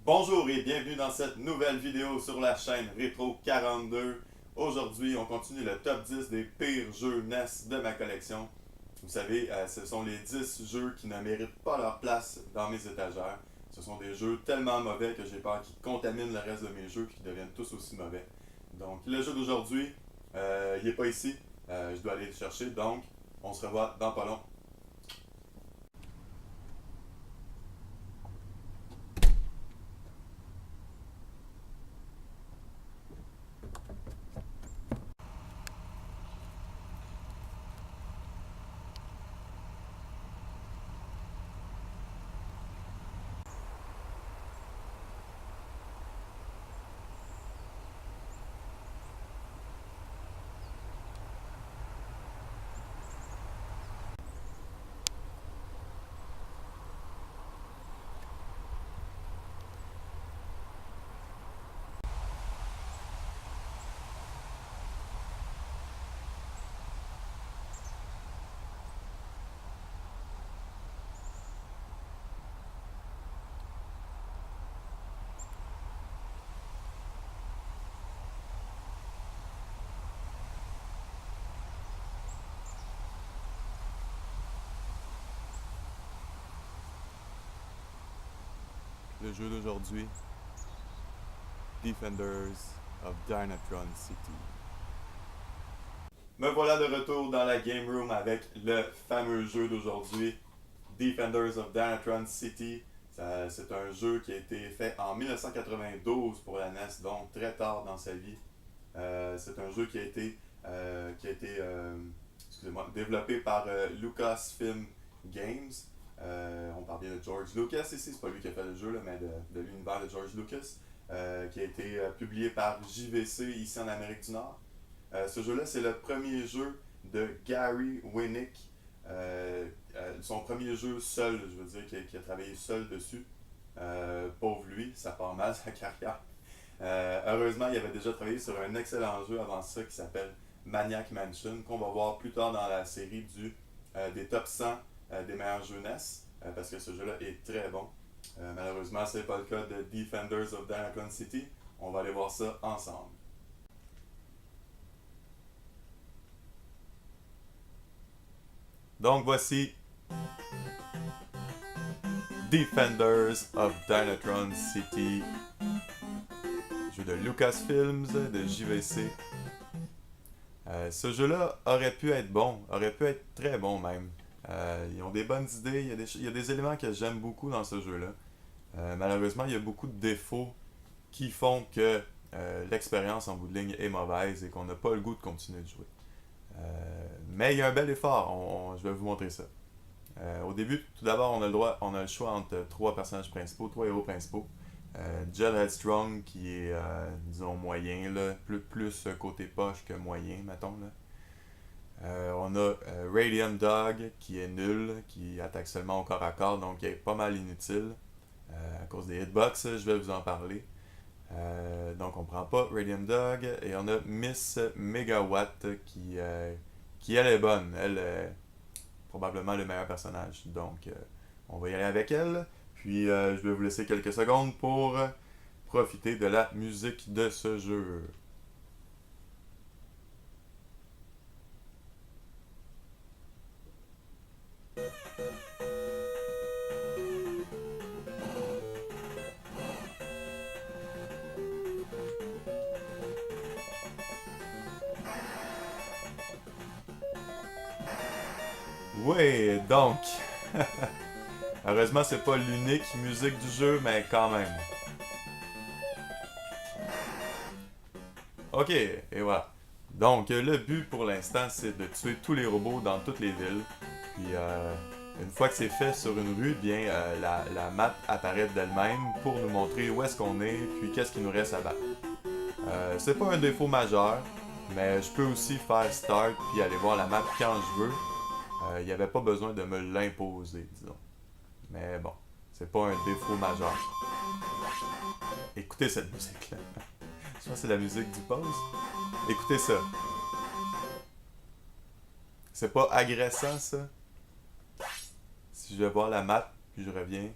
Bonjour et bienvenue dans cette nouvelle vidéo sur la chaîne Retro 42. Aujourd'hui, on continue le top 10 des pires jeux NES de ma collection. Vous savez, ce sont les 10 jeux qui ne méritent pas leur place dans mes étagères. Ce sont des jeux tellement mauvais que j'ai peur qu'ils contaminent le reste de mes jeux et qu'ils deviennent tous aussi mauvais. Donc, le jeu d'aujourd'hui, il n'est pas ici. Je dois aller le chercher, donc on se revoit dans pas long. Le jeu d'aujourd'hui, Defenders of Dynatron City. Me voilà de retour dans la game room avec le fameux jeu d'aujourd'hui, Defenders of Dynatron City. C'est un jeu qui a été fait en 1992 pour la NES, donc très tard dans sa vie. C'est un jeu qui a été excusez-moi, développé par Lucasfilm Games. On parle bien de George Lucas ici, c'est pas lui qui a fait le jeu, là, mais de l'univers de George Lucas, qui a été publié par JVC ici en Amérique du Nord. Ce jeu-là, c'est le premier jeu de Gary Winnick. Son premier jeu seul, je veux dire, qui a travaillé seul dessus. Pauvre lui, ça part mal sa carrière. Heureusement, il avait déjà travaillé sur un excellent jeu avant ça qui s'appelle Maniac Mansion, qu'on va voir plus tard dans la série des top 100 des meilleurs jeux NES, parce que ce jeu-là est très bon. Malheureusement, ce n'est pas le cas de Defenders of Dynatron City. On va aller voir ça ensemble. Donc voici Defenders of Dynatron City, jeu de Lucasfilms, de JVC. Ce jeu-là aurait pu être bon, aurait pu être très bon même. Ils ont des bonnes idées, il y a des éléments que j'aime beaucoup dans ce jeu-là. Malheureusement, il y a beaucoup de défauts qui font que l'expérience en bout de ligne est mauvaise et qu'on n'a pas le goût de continuer de jouer. Mais il y a un bel effort, je vais vous montrer ça. Au début, tout d'abord, on a le choix entre trois personnages principaux, trois héros principaux. Jed Headstrong qui est, disons, moyen, là, plus côté poche que moyen, mettons. Là. On a Radiant Dog qui est nul, qui attaque seulement au corps à corps, donc il est pas mal inutile. À cause des hitbox, je vais vous en parler. Donc on prend pas Radiant Dog. Et on a Miss Megawatt qui elle est bonne. Elle est probablement le meilleur personnage. Donc on va y aller avec elle. Puis je vais vous laisser quelques secondes pour profiter de la musique de ce jeu. Oui, donc, heureusement c'est pas l'unique musique du jeu, mais quand même. Ok, et voilà. Donc, le but pour l'instant, c'est de tuer tous les robots dans toutes les villes. Puis, une fois que c'est fait sur une rue, bien, la map apparaît d'elle-même pour nous montrer où est-ce qu'on est, puis qu'est-ce qu'il nous reste à battre. C'est pas un défaut majeur, mais je peux aussi faire Start puis aller voir la map quand je veux. Il n'y avait pas besoin de me l'imposer, disons. Mais bon, c'est pas un défaut majeur. Écoutez cette musique-là. Je pense que c'est la musique du pause. Écoutez ça. C'est pas agressant, ça? Si je vais voir la map, puis je reviens.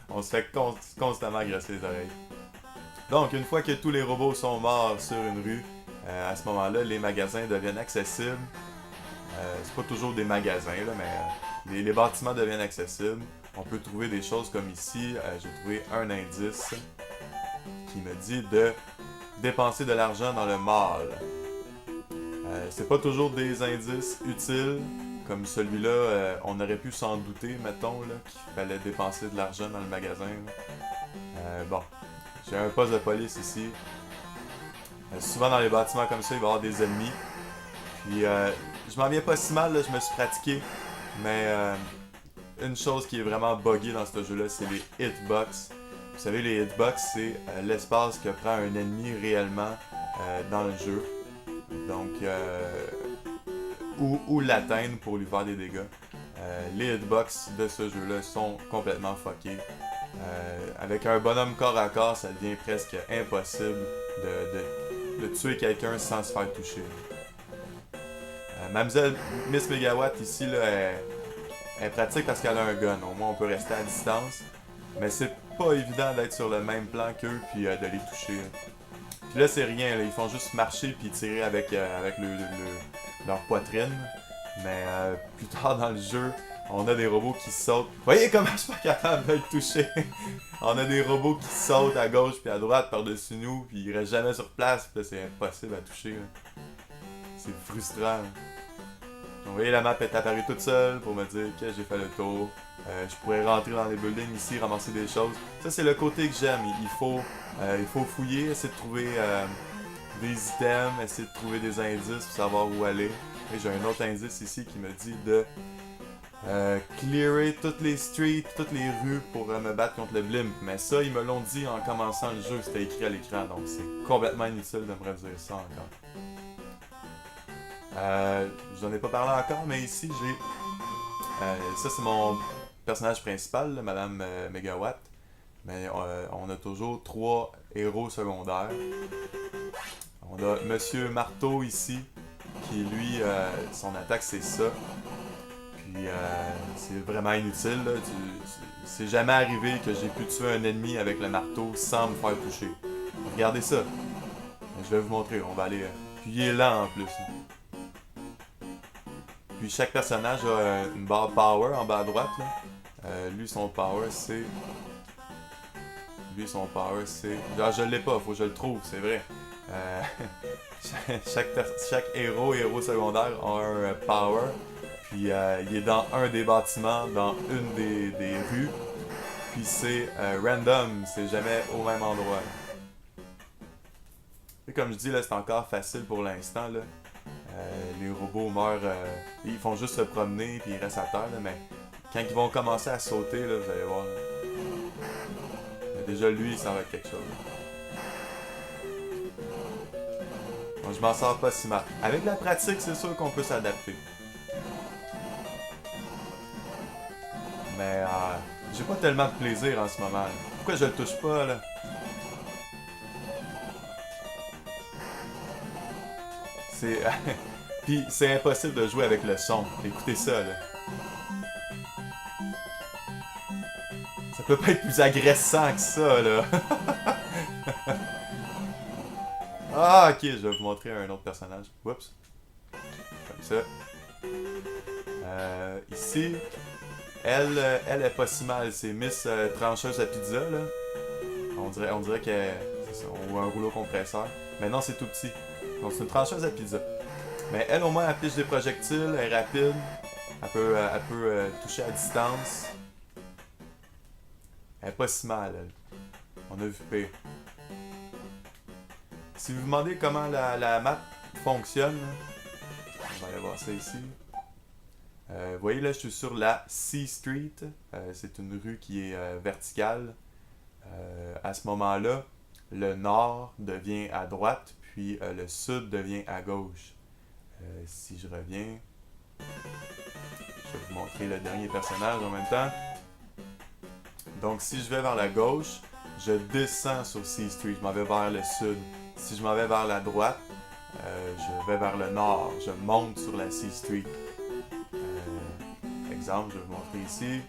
On se fait constamment agresser les oreilles. Donc, une fois que tous les robots sont morts sur une rue, à ce moment-là, les magasins deviennent accessibles. C'est pas toujours des magasins, là, mais les bâtiments deviennent accessibles. On peut trouver des choses comme ici. J'ai trouvé un indice qui me dit de dépenser de l'argent dans le mall. C'est pas toujours des indices utiles. Comme celui-là, on aurait pu s'en douter, mettons, là, qu'il fallait dépenser de l'argent dans le magasin. Bon, j'ai un poste de police ici. Souvent dans les bâtiments comme ça, il va y avoir des ennemis. Puis je m'en viens pas si mal, là, je me suis pratiqué. Mais une chose qui est vraiment buggée dans ce jeu-là, c'est les hitbox. Vous savez, les hitbox, c'est l'espace que prend un ennemi réellement dans le jeu. Donc, ou l'atteindre pour lui faire des dégâts. Les hitbox de ce jeu-là sont complètement fuckés. Avec un bonhomme corps à corps, ça devient presque impossible de tuer quelqu'un sans se faire toucher. Mademoiselle Miss Megawatt ici, là, elle est pratique parce qu'elle a un gun. Au moins, on peut rester à distance. Mais c'est pas évident d'être sur le même plan qu'eux puis de les toucher. Puis là, c'est rien. Là. Ils font juste marcher puis tirer avec leur poitrine. Mais plus tard dans le jeu, on a des robots qui sautent. Voyez comment je suis pas capable de le toucher. On a des robots qui sautent à gauche puis à droite par-dessus nous. Puis ils restent jamais sur place. Puis là, c'est impossible à toucher. Là. C'est frustrant. Vous voyez, la map est apparue toute seule pour me dire que j'ai fait le tour. Je pourrais rentrer dans les buildings ici, ramasser des choses. Ça, c'est le côté que j'aime. Il faut fouiller, essayer de trouver des items, essayer de trouver des indices pour savoir où aller. Et j'ai un autre indice ici qui me dit de clearer toutes les streets, toutes les rues pour me battre contre le blimp. Mais ça, ils me l'ont dit en commençant le jeu, c'était écrit à l'écran, donc c'est complètement inutile de me redire ça encore. Je n'en ai pas parlé encore, mais ici j'ai. Ça, c'est mon personnage principal, là, Madame Megawatt. Mais on a toujours 3 héros secondaires. On a Monsieur Marteau ici, qui lui, son attaque c'est ça. Puis c'est vraiment inutile. Là. C'est jamais arrivé que j'ai pu tuer un ennemi avec le marteau sans me faire toucher. Regardez ça. Je vais vous montrer, on va aller. Puis il est lent en plus. Puis chaque personnage a une barre power en bas à droite. Là. Lui, son power, c'est. Ah, je l'ai pas, faut que je le trouve, c'est vrai. Chaque héros secondaire a un power. Puis il est dans un des bâtiments, dans une des rues. Puis c'est random, c'est jamais au même endroit. Et comme je dis, là, c'est encore facile pour l'instant. Là. Les robots meurent, ils font juste se promener puis ils restent à terre, là, mais quand ils vont commencer à sauter, là, vous allez voir. Déjà lui, ça va être quelque chose. Bon, je m'en sors pas si mal. Avec la pratique, c'est sûr qu'on peut s'adapter. Mais j'ai pas tellement de plaisir en ce moment. Là. Pourquoi je le touche pas là? C'est. Puis c'est impossible de jouer avec le son. Écoutez ça là. Ça peut pas être plus agressant que ça là. Ah ok, je vais vous montrer un autre personnage. Oups. Comme ça. Ici, elle est pas si mal. C'est Miss Trancheuse à pizza là. On dirait qu'elle. Ou un rouleau compresseur. Mais non, c'est tout petit. Donc c'est une trancheuse à pizza. Mais elle, au moins, elle piche des projectiles, elle est rapide. Elle peut toucher à distance. Elle est pas si mal, elle. On a vu pire. Si vous vous demandez comment la map fonctionne, on va aller voir ça ici. Vous voyez là, je suis sur la C Street. C'est une rue qui est verticale. À ce moment-là, le nord devient à droite, puis le sud devient à gauche. Si je reviens, je vais vous montrer le dernier personnage en même temps. Donc si je vais vers la gauche, je descends sur C Street, je m'en vais vers le sud. Si je m'en vais vers la droite, je vais vers le nord, je monte sur la C Street. Exemple, je vais vous montrer ici.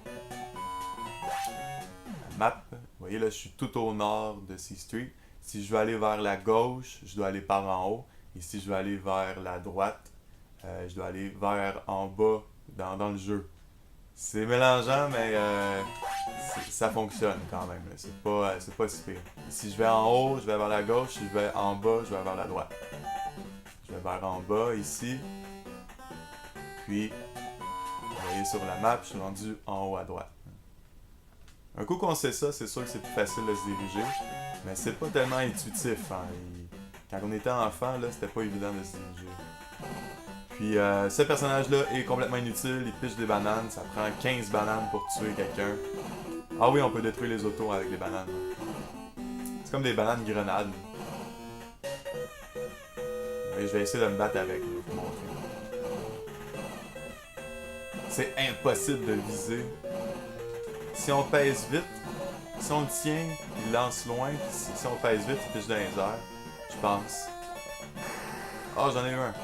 map. Vous voyez là, je suis tout au nord de C Street. Si je veux aller vers la gauche, je dois aller par en haut. Et si je veux aller vers la droite, je dois aller vers en bas dans le jeu. C'est mélangeant, mais ça fonctionne quand même. C'est pas si pire. Si je vais en haut, je vais vers la gauche. Si je vais en bas, je vais vers la droite. Je vais vers en bas ici. Puis, vous voyez sur la map, je suis rendu en haut à droite. Un coup qu'on sait ça, c'est sûr que c'est plus facile de se diriger. Mais c'est pas tellement intuitif. Hein. Quand on était enfant, là, c'était pas évident de se diriger. Puis ce personnage-là est complètement inutile, il piche des bananes, ça prend 15 bananes pour tuer quelqu'un. Ah oui, on peut détruire les autos avec des bananes. C'est comme des bananes grenades. Et je vais essayer de me battre avec, je vais vous montrer. C'est impossible de viser. Si on pèse vite, si on le tient, il lance loin, puis si on pèse vite, il piche dans les airs, je pense. Oh, j'en ai eu un.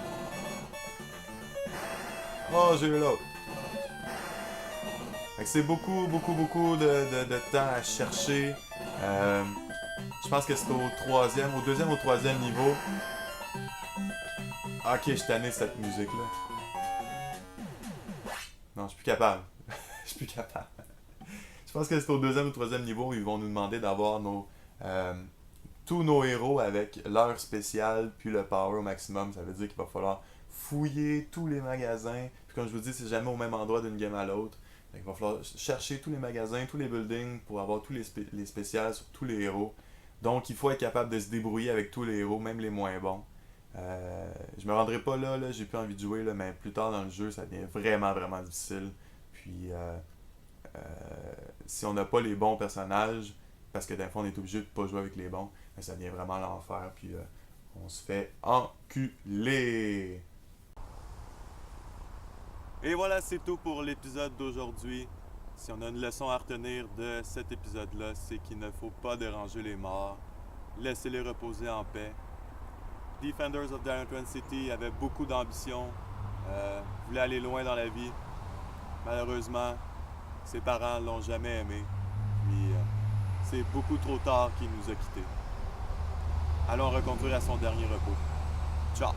Oh, j'ai eu l'autre. Fait que c'est beaucoup de temps à chercher. Je pense que c'est au deuxième ou troisième niveau. Ok, je suis tanné de cette musique-là. Non, je suis plus capable. Je suis plus capable. Je pense que c'est au deuxième ou troisième niveau où ils vont nous demander d'avoir tous nos héros avec l'heure spéciale puis le power au maximum. Ça veut dire qu'il va falloir fouiller tous les magasins. Puis comme je vous dis, c'est jamais au même endroit d'une game à l'autre. Il va falloir chercher tous les magasins, tous les buildings pour avoir tous les spéciales sur tous les héros. Donc il faut être capable de se débrouiller avec tous les héros, même les moins bons. Je me rendrai pas là, j'ai plus envie de jouer, là, mais plus tard dans le jeu, ça devient vraiment difficile. Puis si on n'a pas les bons personnages, parce que d'un fond on est obligé de pas jouer avec les bons, mais ça devient vraiment l'enfer. Puis on se fait enculer. Et voilà, c'est tout pour l'épisode d'aujourd'hui. Si on a une leçon à retenir de cet épisode-là, c'est qu'il ne faut pas déranger les morts. Laissez-les reposer en paix. Defenders of Dynatron City avait beaucoup d'ambition, voulait aller loin dans la vie. Malheureusement, ses parents l'ont jamais aimé. Puis c'est beaucoup trop tard qu'il nous a quittés. Allons reconduire à son dernier repos. Ciao!